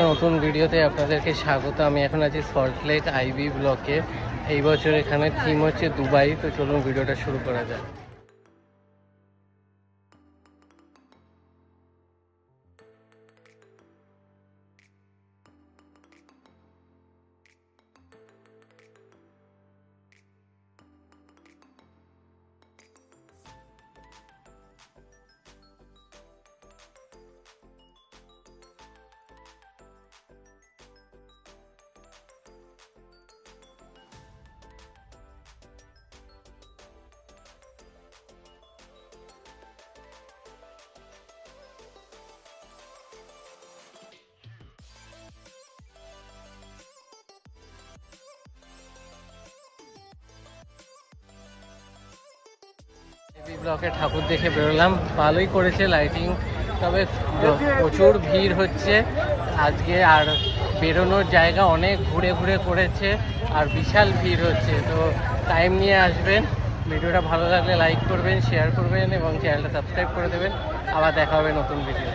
নতুন ভিডিওতে আপনাদেরকে স্বাগত। আমি এখন আছি সল্টলেক আইবি ব্লকে। এই বছর এখানে থিম হচ্ছে দুবাই। তো চলুন ভিডিওটা শুরু করা যাক। আইবি ব্লকে ঠাকুর দেখে বেরোলাম, ভালোই করেছে লাইটিং, তবে প্রচুর ভিড় হচ্ছে আজকে। আর বেরোনোর জায়গা অনেক ঘুরে ঘুরে করেছে আর বিশাল ভিড় হচ্ছে। তো টাইম নিয়ে আসবেন। ভিডিওটা ভালো লাগলে লাইক করবেন, শেয়ার করবেন এবং চ্যানেলটা সাবস্ক্রাইব করে দেবেন। আবার দেখা হবে নতুন ভিডিও।